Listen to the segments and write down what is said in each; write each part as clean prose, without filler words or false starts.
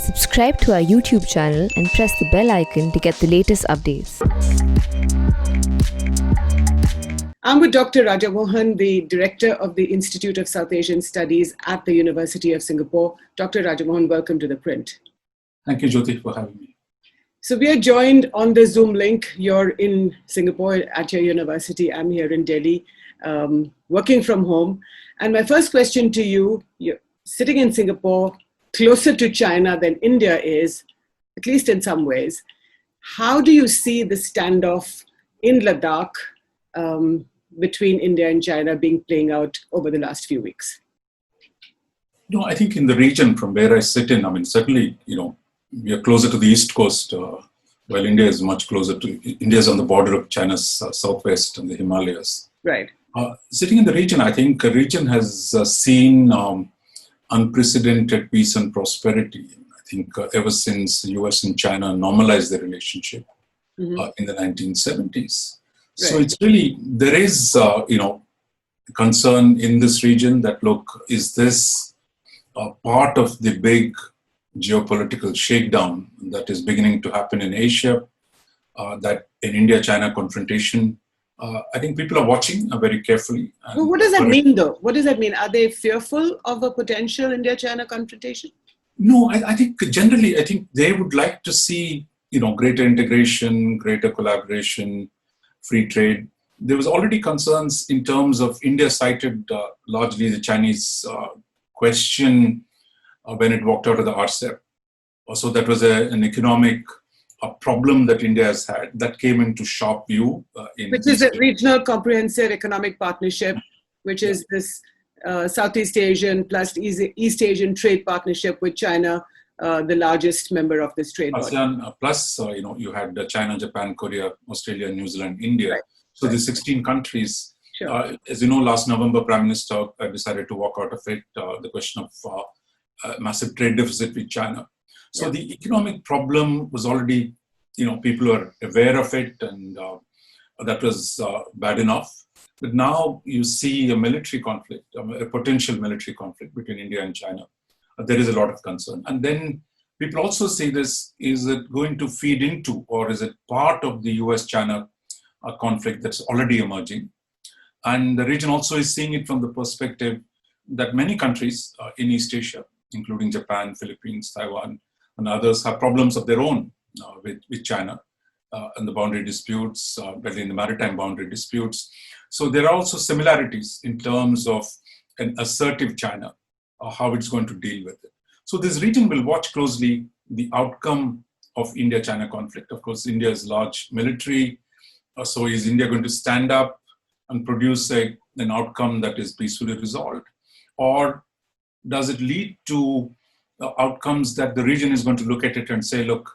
Subscribe to our YouTube channel and press the bell icon to get the latest updates. I'm with Dr. Raja Mohan, the Director of the Institute of South Asian Studies at the University of Singapore. Dr. Raja Mohan, welcome to ThePrint. Thank you, Jyoti, for having me. So we are joined on the Zoom link. You're in Singapore at your university. I'm here in Delhi, working from home. And my first question to you, you're sitting in Singapore, closer to China than India is, at least in some ways. How do you see the standoff in Ladakh between India and China playing out over the last few weeks? No, I think in the region from where I sit in, certainly, we are closer to the East Coast, while India is much closer to, India is on the border of China's southwest and the Himalayas. Right. Sitting in the region, I think the region has seen unprecedented peace and prosperity. I think ever since the US and China normalized their relationship in the 1970s. Right. So it's really, there is, concern in this region that, look, is this part of the big geopolitical shakedown that is beginning to happen in Asia, that in India-China confrontation? I think people are watching very carefully. Well, what does that mean, though? What does that mean? Are they fearful of a potential India-China confrontation? No, I think generally, I think they would like to see, greater integration, greater collaboration, free trade. There was already concerns in terms of India cited largely the Chinese question when it walked out of the RCEP. Also, that was an economic problem that India has had that came into sharp view. Which is a regional comprehensive economic partnership, which is this Southeast Asian plus East Asian trade partnership with China, the largest member of this trade body. ASEAN plus, you had China, Japan, Korea, Australia, New Zealand, India. Right. So the 16 countries. Sure. As you know, last November, Prime Minister decided to walk out of it, the question of massive trade deficit with China. So the economic problem was already, people were aware of it, and that was bad enough. But now you see a military conflict, a potential military conflict between India and China. There is a lot of concern. And then people also say this, is it going to feed into, or is it part of the US-China conflict that's already emerging? And the region also is seeing it from the perspective that many countries in East Asia, including Japan, Philippines, Taiwan, and others, have problems of their own with China and the boundary disputes, whether in the maritime boundary disputes. So there are also similarities in terms of an assertive China, how it's going to deal with it. So this region will watch closely the outcome of India-China conflict. Of course, India is large military. So is India going to stand up and produce an outcome that is peacefully resolved? Or does it lead to outcomes that the region is going to look at it and say, look,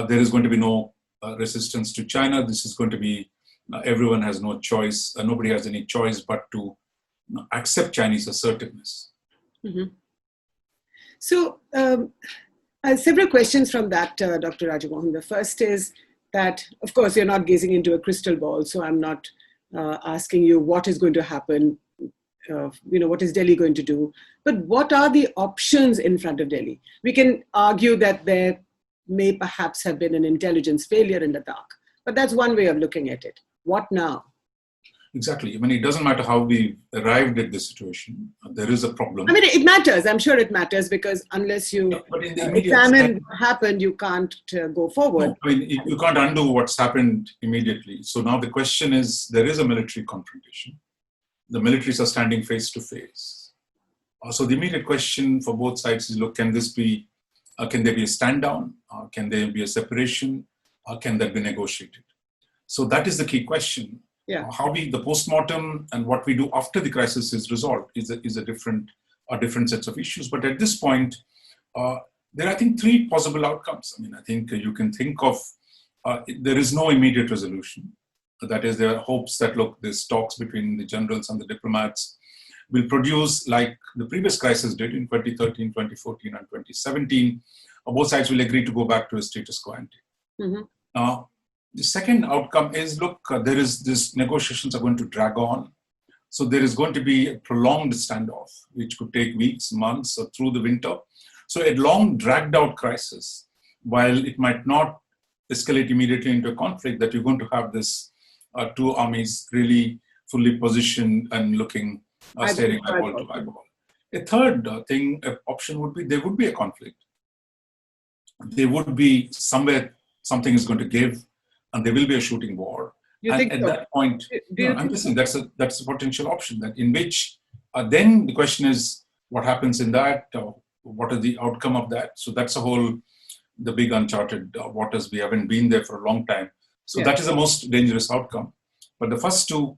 there is going to be no resistance to China. This is going to be, everyone has no choice. Nobody has any choice but to accept Chinese assertiveness. Mm-hmm. So I have several questions from that, Dr. Raja Mohan. The first is that, of course, you're not gazing into a crystal ball, so I'm not asking you what is going to happen, what is Delhi going to do, but what are the options in front of Delhi? We can argue that there may perhaps have been an intelligence failure in Ladakh, but that's one way of looking at it. What now? Exactly. It doesn't matter how we arrived at this situation. There is a problem. It matters. I'm sure it matters, because unless you examine what happened, you can't go forward. No, you can't undo what's happened immediately. So now the question is, there is a military confrontation. The militaries are standing face to face. So the immediate question for both sides is, look, can there be a stand down? Can there be a separation? Can that be negotiated? So that is the key question. Yeah. How the postmortem and what we do after the crisis is resolved is a different sets of issues. But at this point, there are, I think, three possible outcomes. I think you can think of, there is no immediate resolution. That is, there are hopes that, look, there's talks between the generals and the diplomats will produce, like the previous crisis did in 2013, 2014, and 2017. Both sides will agree to go back to a status quo ante. Mm-hmm. The second outcome is, look, this negotiations are going to drag on. So there is going to be a prolonged standoff, which could take weeks, months, or through the winter. So a long dragged out crisis, while it might not escalate immediately into a conflict, that you're going to have this two armies really fully positioned and looking, staring eyeball to eyeball. A third option would be there would be a conflict. There would be somewhere something is going to give, and there will be a shooting war. You and think at so? that point, I'm just saying that's a potential option. That in which then the question is what happens in that. What is the outcome of that? So that's the big uncharted waters. We haven't been there for a long time. So that is the most dangerous outcome. But the first two,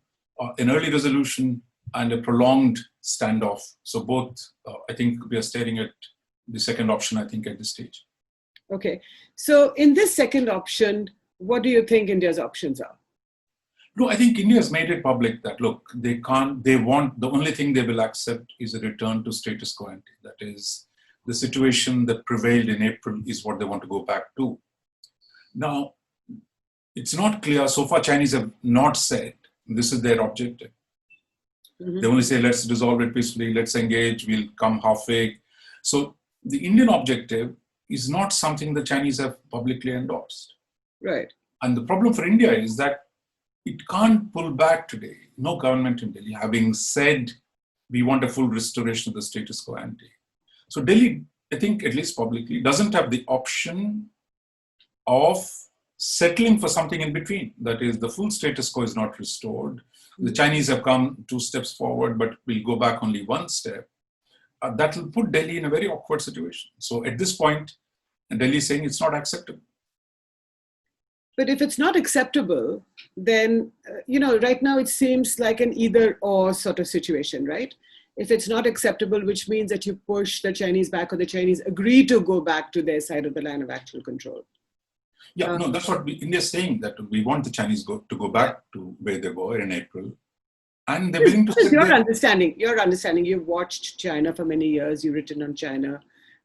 an early resolution and a prolonged standoff. So both, I think we are staring at the second option, I think, at this stage. Okay. So in this second option, what do you think India's options are? No, I think India has made it public that, look, the only thing they will accept is a return to status quo ante. That is, the situation that prevailed in April is what they want to go back to. Now, it's not clear. So far, Chinese have not said this is their objective. Mm-hmm. They only say, let's resolve it peacefully, let's engage, we'll come halfway. So the Indian objective is not something the Chinese have publicly endorsed. Right. And the problem for India is that it can't pull back today. No government in Delhi having said we want a full restoration of the status quo ante. So Delhi, I think at least publicly, doesn't have the option of settling for something in between. That is, the full status quo is not restored. The Chinese have come 2 steps forward, but will go back only 1 step. That will put Delhi in a very awkward situation. So at this point, Delhi is saying it's not acceptable. But if it's not acceptable, then, right now it seems like an either or sort of situation, right? If it's not acceptable, which means that you push the Chinese back or the Chinese agree to go back to their side of the line of actual control. Yeah, no, that's what India is saying, that we want the Chinese to go back to where they were in April. And they're willing to... Your understanding, you've watched China for many years, you've written on China.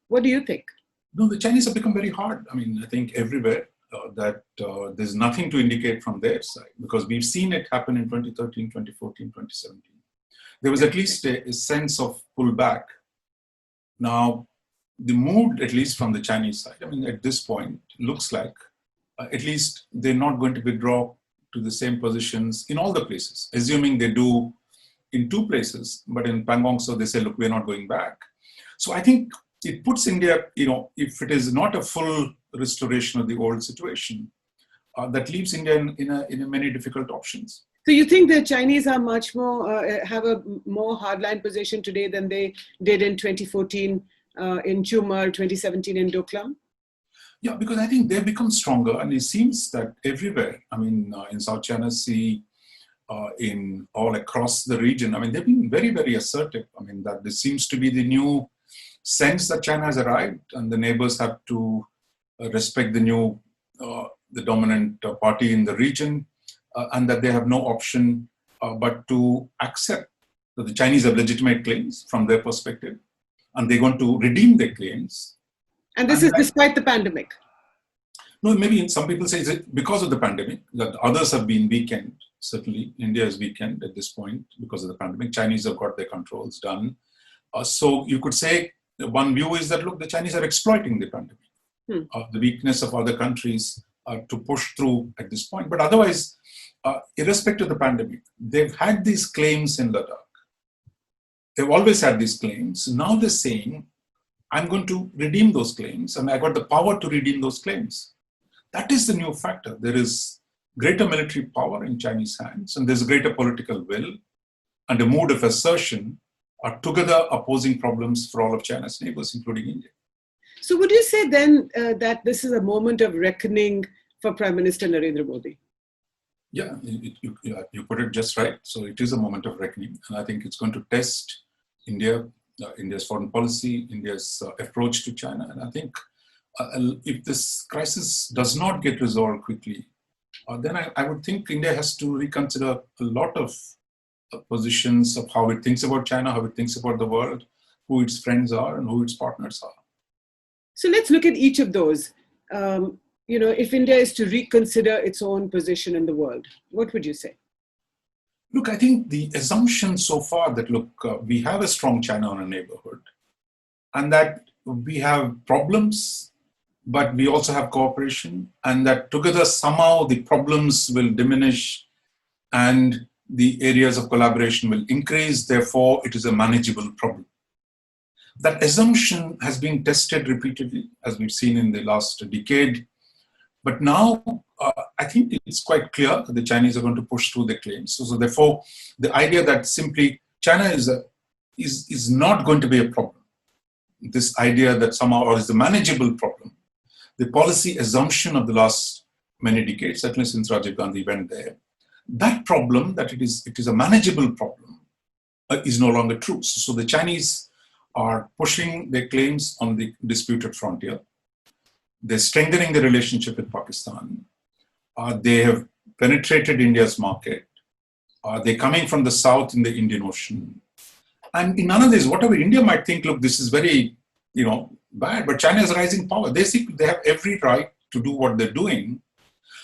What do you think? No, the Chinese have become very hard. I mean, I think everywhere that there's nothing to indicate from their side, because we've seen it happen in 2013, 2014, 2017. There was at least a sense of pullback. Now, the mood, at least from the Chinese side, I mean, at this point, looks like at least they're not going to withdraw to the same positions in all the places, assuming they do in 2 places, but in Pangong, so they say, look, we're not going back. So I think it puts India, if it is not a full restoration of the old situation, that leaves India in a many difficult options. So you think the Chinese are much more, have a more hardline position today than they did in 2014 in Chumar, 2017 in Doklam? Yeah, because I think they've become stronger, and it seems that everywhere, I mean, in South China Sea, in all across the region, I mean, they've been very, very assertive. I mean, that this seems to be the new sense that China has arrived, and the neighbors have to respect the dominant party in the region, and that they have no option but to accept that the Chinese have legitimate claims from their perspective, and they're going to redeem their claims. And this is despite the pandemic. No, maybe some people say it's because of the pandemic, that others have been weakened. Certainly, India is weakened at this point because of the pandemic. Chinese have got their controls done. So you could say one view is that, look, the Chinese are exploiting the pandemic, the weakness of other countries to push through at this point. But otherwise, irrespective of the pandemic, they've had these claims in Ladakh. They've always had these claims. Now they're saying, I'm going to redeem those claims, and I got the power to redeem those claims. That is the new factor. There is greater military power in Chinese hands, and there's a greater political will and a mood of assertion are together opposing problems for all of China's neighbors, including India. So would you say then that this is a moment of reckoning for Prime Minister Narendra Modi? Yeah, you put it just right. So it is a moment of reckoning, and I think it's going to test India's foreign policy, India's approach to China. And I think if this crisis does not get resolved quickly, then I would think India has to reconsider a lot of positions of how it thinks about China, how it thinks about the world, who its friends are and who its partners are. So let's look at each of those. If India is to reconsider its own position in the world, what would you say? Look, I think the assumption so far that, look, we have a strong China in our neighborhood, and that we have problems, but we also have cooperation, and that together somehow the problems will diminish and the areas of collaboration will increase. Therefore, it is a manageable problem. That assumption has been tested repeatedly, as we've seen in the last decade. But now, I think it's quite clear that the Chinese are going to push through their claims. So therefore, the idea that simply China is not going to be a problem, this idea that somehow, or is a manageable problem, the policy assumption of the last many decades, certainly since Rajiv Gandhi went there, that problem, that it is a manageable problem, is no longer true. So the Chinese are pushing their claims on the disputed frontier. They're strengthening the relationship with Pakistan. They have penetrated India's market. They're coming from the south in the Indian Ocean. And in none of this, whatever India might think, look, this is very, bad, but China is rising power. They have every right to do what they're doing.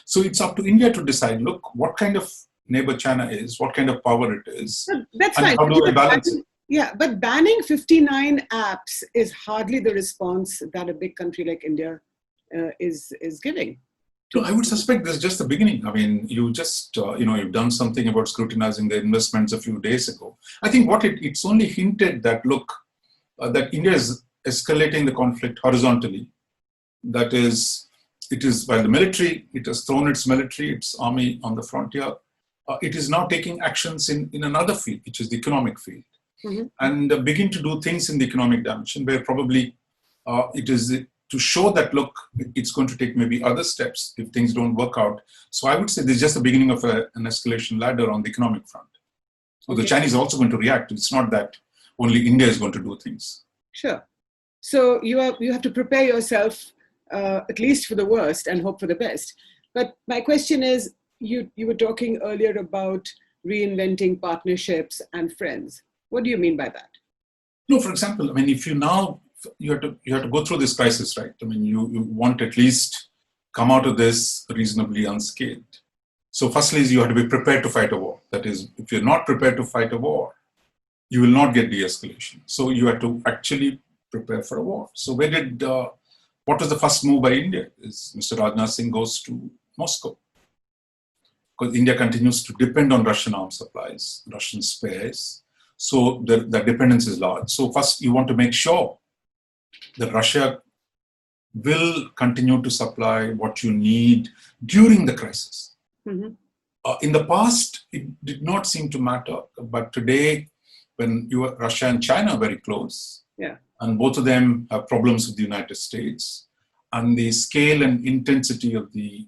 So it's up to India to decide, look, what kind of neighbor China is, what kind of power it is, that's and fine. how do we balance it? Yeah, but banning 59 apps is hardly the response that a big country like India is giving. So I would suspect this is just the beginning. I mean, you just, you've done something about scrutinizing the investments a few days ago. I think it's only hinted that, look, that India is escalating the conflict horizontally. That is, while the military, it has thrown its military, its army on the frontier, it is now taking actions in another field, which is the economic field. Mm-hmm. And begin to do things in the economic dimension where probably it is to show that, look, it's going to take maybe other steps if things don't work out. So I would say this is just the beginning of an escalation ladder on the economic front. So the Chinese are also going to react. It's not that only India is going to do things. Sure. So you have to prepare yourself at least for the worst and hope for the best. But my question is, you were talking earlier about reinventing partnerships and friends. What do you mean by that? No, for example, I mean, if you have to go through this crisis, right? I mean, you want to at least come out of this reasonably unscathed. So firstly, you have to be prepared to fight a war. That is, if you're not prepared to fight a war, you will not get de-escalation. So you have to actually prepare for a war. So what was the first move by India? Is Mr. Rajnath Singh goes to Moscow. Because India continues to depend on Russian arms supplies, Russian spares. So the dependence is large. So first, you want to make sure that Russia will continue to supply what you need during the crisis. Mm-hmm. In the past, it did not seem to matter. But today, when Russia and China are very close, and both of them have problems with the United States, and the scale and intensity of the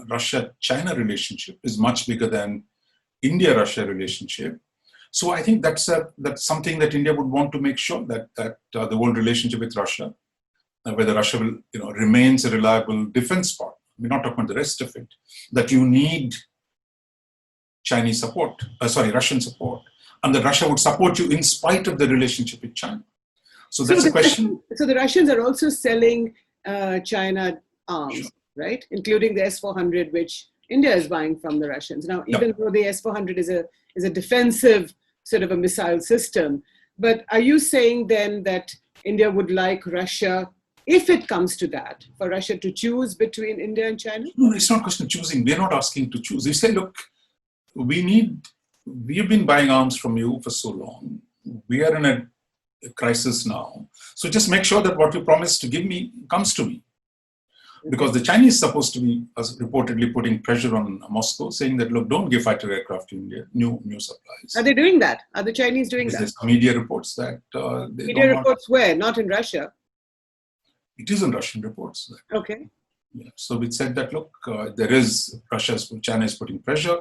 Russia-China relationship is much bigger than India-Russia relationship. So I think that's something that India would want to make sure that the whole relationship with Russia, whether Russia will remains a reliable defense partner. We're not talking about the rest of it. That you need Russian support, and that Russia would support you in spite of the relationship with China. So that's the question. So the Russians are also selling China arms, sure, right? Including the S-400, which India is buying from the Russians. Now, even though the S-400 is a defensive sort of a missile system, but are you saying then that India would like Russia, if it comes to that, for Russia to choose between India and China? No, it's not a question of choosing. We're not asking to choose. We say, look, we've been buying arms from you for so long. We are in a crisis now. So just make sure that what you promised to give me comes to me. Because the Chinese are supposed to be reportedly putting pressure on Moscow, saying that, look, don't give fighter aircraft to India, new supplies. Are they doing that? Are the Chinese doing that? There's media reports that... media reports where? Not in Russia? It is in Russian reports. Okay. Yeah. So we said that, look, China is putting pressure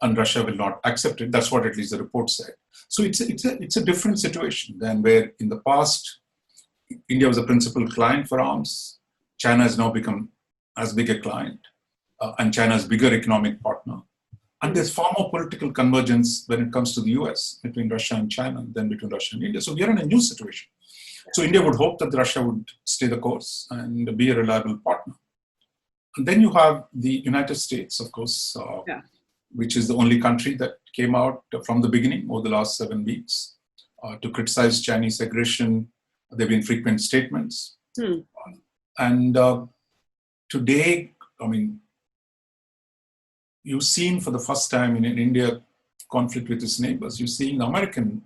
and Russia will not accept it. That's what at least the report said. So it's a different situation than where in the past, India was a principal client for arms. China has now become as big a client, and China's bigger economic partner. And there's far more political convergence when it comes to the US between Russia and China than between Russia and India. So we are in a new situation. So India would hope that Russia would stay the course and be a reliable partner. And then you have the United States, of course, which is the only country that came out from the beginning over the last 7 weeks to criticize Chinese aggression There have been frequent statements. Hmm. And today, I mean, you've seen for the first time in India conflict with its neighbors, you're seeing American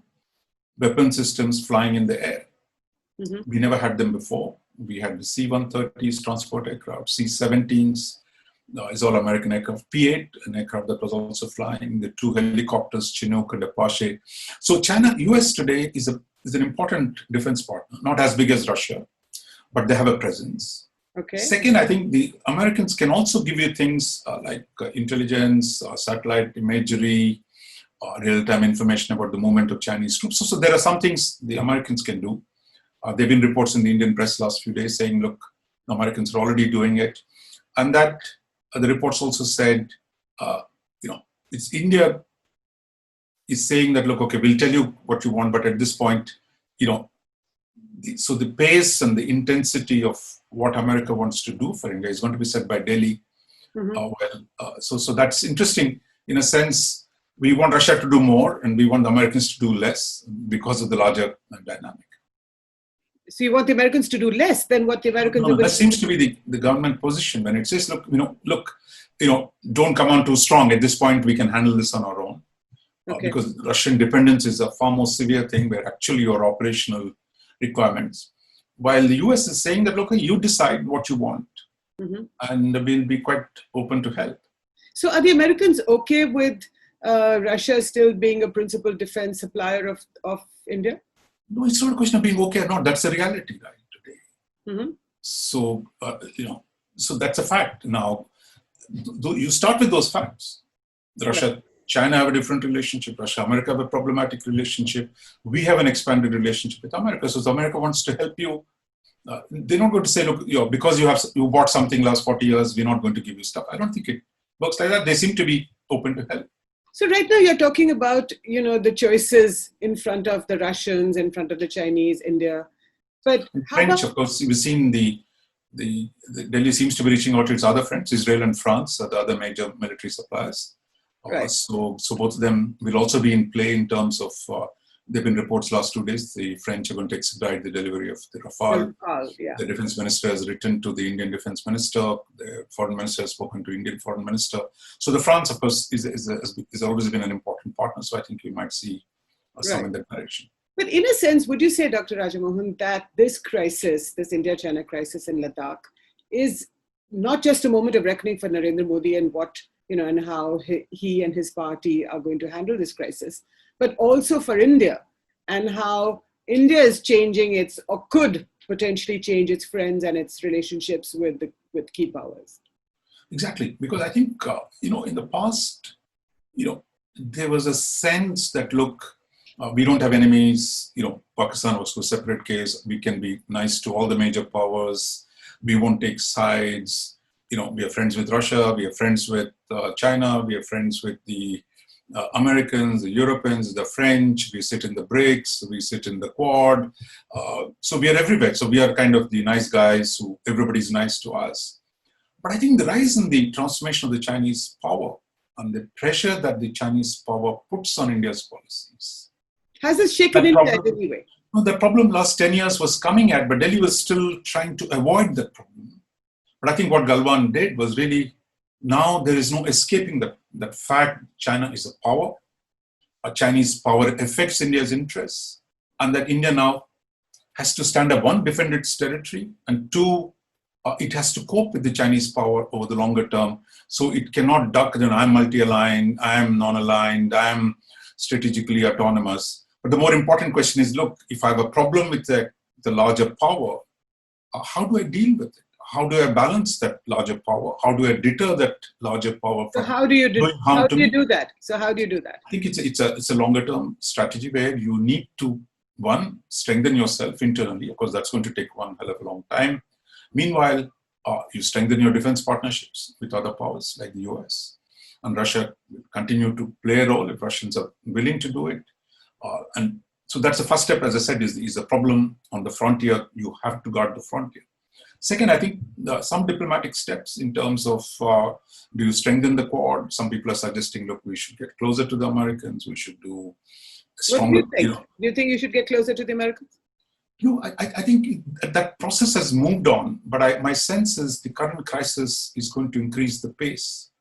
weapon systems flying in the air. Mm-hmm. We never had them before. We had the C-130s transport aircraft, C-17s is all American aircraft, P-8, an aircraft that was also flying, the two helicopters, Chinook and Apache. So US today is an important defense partner, not as big as Russia, but they have a presence. Okay. Second, I think the Americans can also give you things like intelligence, satellite imagery, real-time information about the movement of Chinese troops. So there are some things the Americans can do. There have been reports in the Indian press last few days saying, look, the Americans are already doing it. And that the reports also said, it's India is saying that, look, okay, we'll tell you what you want, but at this point, so the pace and the intensity of what America wants to do for India is going to be set by Delhi. Mm-hmm. So that's interesting. In a sense, we want Russia to do more and we want the Americans to do less because of the larger dynamic. So you want the Americans to do less than what the Americans do? That seems to be the government position when it says, look, don't come on too strong. At this point, we can handle this on our own. Okay. Because Russian dependence is a far more severe thing where actually your operational requirements. While the US is saying that, look, you decide what you want, mm-hmm. and we'll be quite open to help. So are the Americans okay with Russia still being a principal defense supplier of India? No, it's not a question of being okay or not. That's the reality right today. Mm-hmm. So, so that's a fact. Now, you start with those facts. Russia, China have a different relationship. Russia, America have a problematic relationship. We have an expanded relationship with America. So if America wants to help you, they're not going to say, look, because you bought something last 40 years, we're not going to give you stuff. I don't think it works like that. They seem to be open to help. So right now you're talking about, the choices in front of the Russians, in front of the Chinese, India. But how French, about... of course, we've seen the Delhi seems to be reaching out to its other friends. Israel and France are the other major military suppliers. Right. So both of them will also be in play in terms of, there have been reports last 2 days, the French are going to expedite the delivery of the Rafale. The defense minister has written to the Indian defense minister. The foreign minister has spoken to Indian foreign minister. So the France, of course, is always been an important partner. So I think we might see some in that direction. But in a sense, would you say, Dr. Raja Mohan, that this crisis, this India-China crisis in Ladakh, is not just a moment of reckoning for Narendra Modi and what, and how he and his party are going to handle this crisis, but also for India and how India is changing or could potentially change its friends and its relationships with key powers? Exactly, because I think, in the past, there was a sense that, look, we don't have enemies, Pakistan was a separate case, we can be nice to all the major powers, we won't take sides, we are friends with Russia, we are friends with China, we are friends with the Americans, the Europeans, the French, we sit in the BRICS, we sit in the Quad, so we are everywhere, so we are kind of the nice guys who everybody's nice to us. But I think the rise in the transformation of the Chinese power and the pressure that the Chinese power puts on India's policies. Has it shaken India anyway? No, the problem last 10 years was coming at, but Delhi was still trying to avoid that problem. But I think what Galwan did was really, now there is no escaping that fact China is a power. A Chinese power affects India's interests, and that India now has to stand up, one, defend its territory, and two, it has to cope with the Chinese power over the longer term. So it cannot duck, I'm multi-aligned, I am non-aligned, I am strategically autonomous. But the more important question is, look, if I have a problem with the larger power, how do I deal with it? How do I balance that larger power? How do I deter that larger power from how do you do that? So how do you do that? I think it's a longer term strategy where you need to, one, strengthen yourself internally. Of course, that's going to take one hell of a long time. Meanwhile, you strengthen your defense partnerships with other powers like the US. And Russia will continue to play a role if Russians are willing to do it. And so that's the first step, as I said, is the problem on the frontier. You have to guard the frontier. Second, I think some diplomatic steps in terms of do you strengthen the Quad? Some people are suggesting, look, we should get closer to the Americans. We should do stronger. What do you think? Do you think you should get closer to the Americans? I think that process has moved on, but my sense is the current crisis is going to increase the pace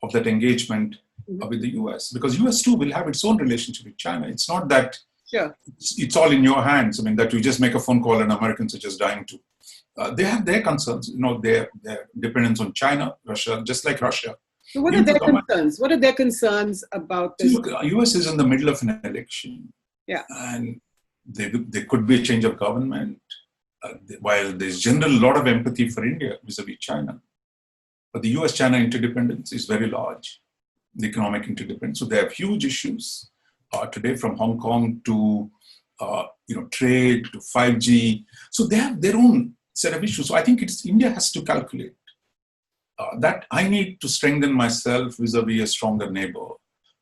of that engagement with the US, because US too will have its own relationship with China. It's not that it's all in your hands. I mean, that you just make a phone call and Americans are just dying to. They have their concerns, their dependence on China, Russia, just like Russia. So what are their concerns? What are their concerns about this? Look, US is in the middle of an election. Yeah. And there could be a change of government. While there's generally a lot of empathy for India vis-a-vis China, but the US-China interdependence is very large, the economic interdependence. So they have huge issues today, from Hong Kong to trade to 5G. So they have their own set of issues. So I think India has to calculate that I need to strengthen myself vis-a-vis a stronger neighbor.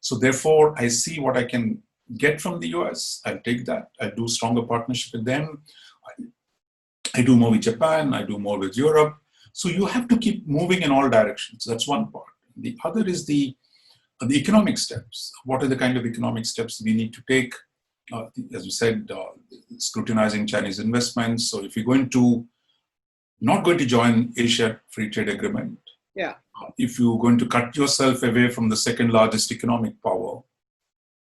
So therefore, I see what I can get from the US. I'll take that. I'll do stronger partnership with them. I do more with Japan. I do more with Europe. So you have to keep moving in all directions. That's one part. The other is the economic steps. What are the kind of economic steps we need to take? As we said, scrutinizing Chinese investments. So if you're not going to join Asia Free Trade Agreement, if you're going to cut yourself away from the second largest economic power,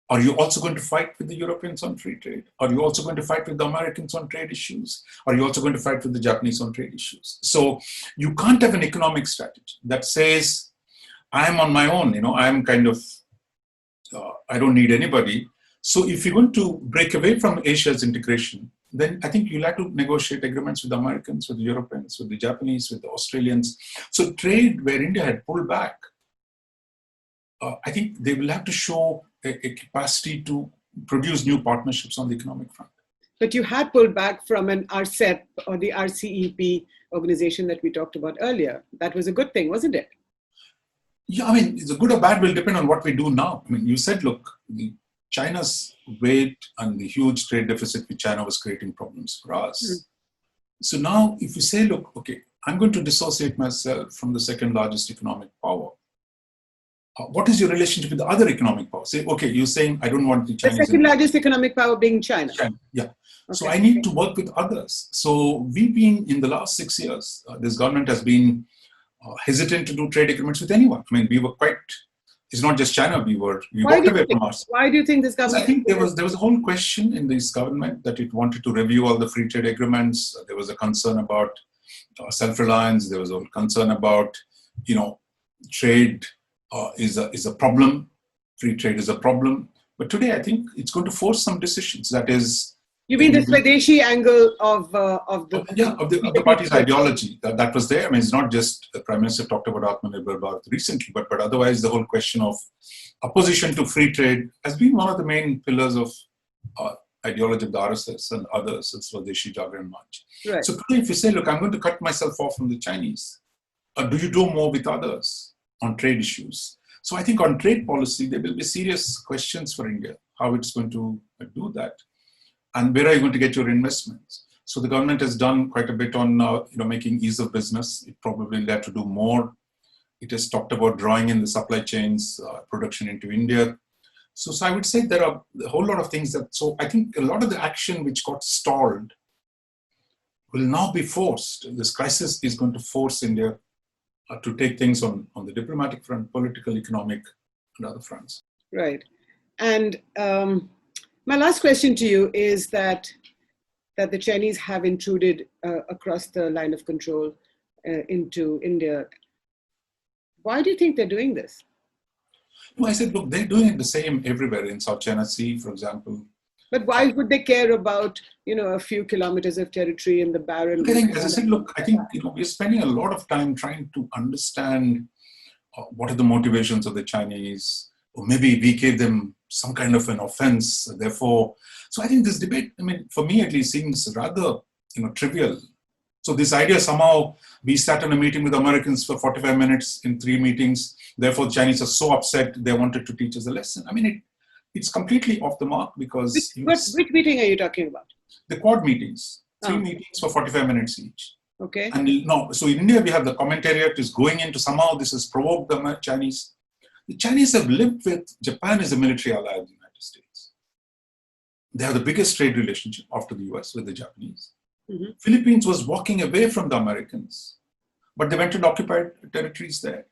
are you also going to fight with the Europeans on free trade? Are you also going to fight with the Americans on trade issues? Are you also going to fight with the Japanese on trade issues? So you can't have an economic strategy that says, I'm on my own, I'm kind of, I don't need anybody. So if you're going to break away from Asia's integration, then I think you'll have to negotiate agreements with the Americans, with the Europeans, with the Japanese, with the Australians. So trade where India had pulled back, I think they will have to show a capacity to produce new partnerships on the economic front. But you had pulled back from an RCEP or the RCEP organization that we talked about earlier. That was a good thing, wasn't it? Yeah, I mean, it's a good or bad will depend on what we do now. I mean, you said, look, China's weight and the huge trade deficit with China was creating problems for us. So now if you say, look, okay, I'm going to dissociate myself from the second largest economic power. What is your relationship with the other economic power? Say, okay, you're saying I don't want the Chinese. The second largest economic power being China. Yeah. Okay. So I need to work with others. So we've been, in the last 6 years, this government has been hesitant to do trade agreements with anyone. I mean, we were quite, it's not just China, we walked away from us. Why do you think this government? I think there was a whole question in this government that it wanted to review all the free trade agreements. There was a concern about self-reliance. There was a concern about, trade is a problem. Free trade is a problem. But today, I think it's going to force some decisions. That is, you mean the Swadeshi angle of the party's ideology that was there. I mean, it's not just the Prime Minister talked about Atmanirbhar Bharat recently, but otherwise the whole question of opposition to free trade has been one of the main pillars of ideology of the RSS and others, Swadeshi Jagran March. Right. So today, if you say, look, I'm going to cut myself off from the Chinese, do you do more with others on trade issues? So I think on trade policy, there will be serious questions for India, how it's going to do that. And where are you going to get your investments? So the government has done quite a bit on making ease of business. It probably will have to do more. It has talked about drawing in the supply chains, production into India. So I would say there are a whole lot of things so I think a lot of the action which got stalled will now be forced. This crisis is going to force India to take things on the diplomatic front, political, economic, and other fronts. Right. And my last question to you is that the Chinese have intruded across the line of control into India. Why do you think they're doing this? No, I said, look, they're doing it the same everywhere in South China Sea, for example. But why would they care about, a few kilometers of territory in the barren? I think, as I said, look, I think, we're spending a lot of time trying to understand what are the motivations of the Chinese, or maybe we gave them some kind of an offense, therefore. So I think this debate, for me at least, seems rather, trivial. So this idea somehow we sat in a meeting with Americans for 45 minutes in 3 meetings, therefore the Chinese are so upset they wanted to teach us a lesson. It's completely off the mark because... Which meeting are you talking about? The Quad meetings, 3 meetings for 45 minutes each. Okay. And so in India we have the commentariat is going into somehow this has provoked the Chinese. The Chinese have lived with Japan as a military ally of the United States. They have the biggest trade relationship after the US with the Japanese. Mm-hmm. Philippines was walking away from the Americans, but they went and occupied territories there.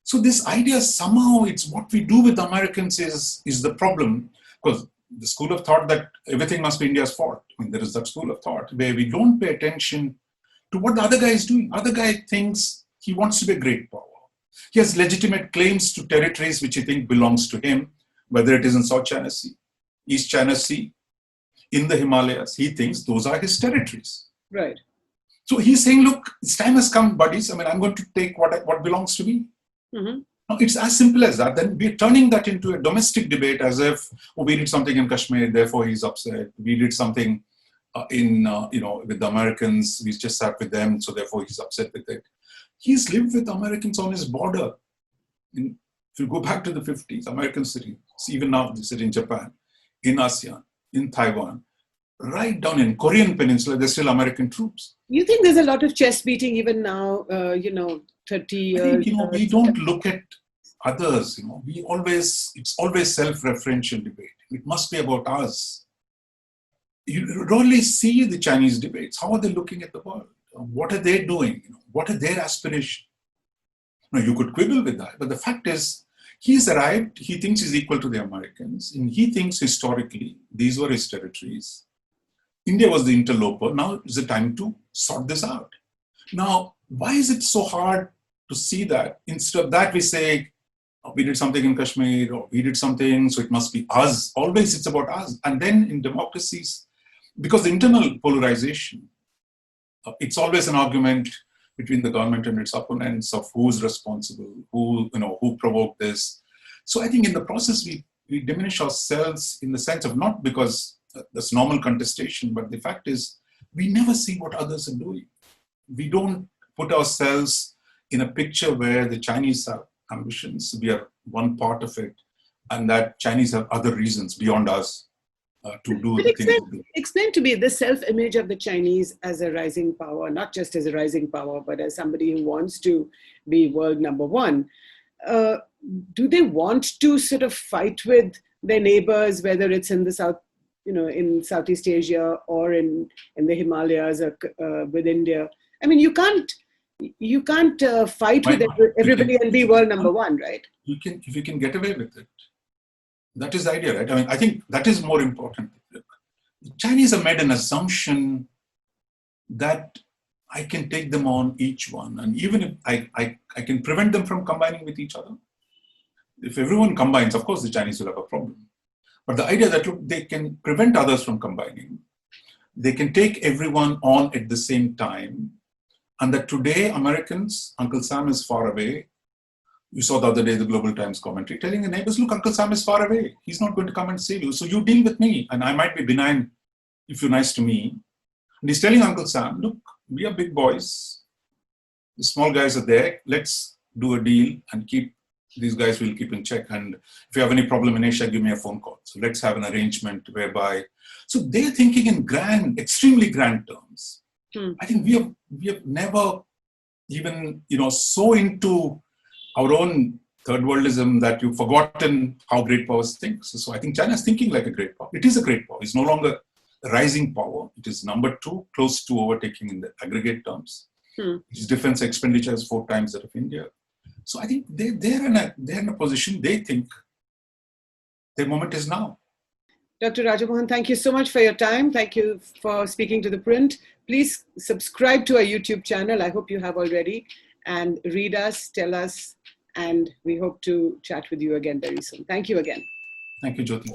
So this idea, somehow it's what we do with the Americans is the problem, because the school of thought that everything must be India's fault. I mean, there is that school of thought where we don't pay attention to what the other guy is doing. Other guy thinks he wants to be a great power. He has legitimate claims to territories which he thinks belongs to him, whether it is in South China Sea, East China Sea, in the Himalayas. He thinks those are his territories. Right. So he's saying, look, it's time has come, buddies. I mean, I'm going to take what belongs to me. Mm-hmm. Now, it's as simple as that. Then we're turning that into a domestic debate as if, oh, we did something in Kashmir, therefore he's upset. We did something with the Americans, we just sat with them, so therefore he's upset with it. He's lived with Americans on his border. If you go back to the 50s, American cities, even now they sit in Japan, in ASEAN, in Taiwan, right down in Korean Peninsula, there's still American troops. You think there's a lot of chest beating even now, 30 years? I think, we don't look at others, it's always self-referential debate. It must be about us. You rarely see the Chinese debates. How are they looking at the world? What are they doing? What are their aspirations? Now, you could quibble with that, but the fact is, he's arrived, he thinks he's equal to the Americans, and he thinks historically these were his territories. India was the interloper. Now is the time to sort this out. Now, why is it so hard to see that? Instead of that, we say, oh, we did something in Kashmir, or we did something, so it must be us. Always it's about us. And then in democracies, because the internal polarization, it's always an argument between the government and its opponents of who's responsible, who provoked this. So I think in the process, we diminish ourselves in the sense of not because that's normal contestation, but the fact is we never see what others are doing. We don't put ourselves in a picture where the Chinese have ambitions, we are one part of it, and that Chinese have other reasons beyond us to do the things they do. Explain to me the self-image of the Chinese as a rising power, not just as a rising power, but as somebody who wants to be world number one. Do they want to sort of fight with their neighbors, whether it's in the South, in Southeast Asia or in the Himalayas or with India? I mean, you can't fight with everybody and be world number one, right? You can, if you can get away with it. That is the idea, right? I mean, I think that is more important. The Chinese have made an assumption that I can take them on each one. And even if I can prevent them from combining with each other. If everyone combines, of course, the Chinese will have a problem. But the idea that, look, they can prevent others from combining. They can take everyone on at the same time. And that today, Americans, Uncle Sam is far away. You saw the other day the Global Times commentary telling the neighbors, look, Uncle Sam is far away. He's not going to come and save you. So you deal with me. And I might be benign if you're nice to me. And he's telling Uncle Sam, look, we are big boys. The small guys are there. Let's do a deal and these guys will keep in check. And if you have any problem in Asia, give me a phone call. So let's have an arrangement whereby. So they're thinking in extremely grand terms. I think we have never even, so into our own third worldism that you've forgotten how great powers think. So I think China is thinking like a great power. It is a great power. It's no longer a rising power. It is number 2, close to overtaking in the aggregate terms. Its defense expenditure is 4 times that of India. So I think they're in a position they think their moment is now. Dr. Raja Mohan, thank you so much for your time. Thank you for speaking to ThePrint. Please subscribe to our YouTube channel. I hope you have already. And read us, tell us, and we hope to chat with you again very soon. Thank you again. Thank you, Jyoti.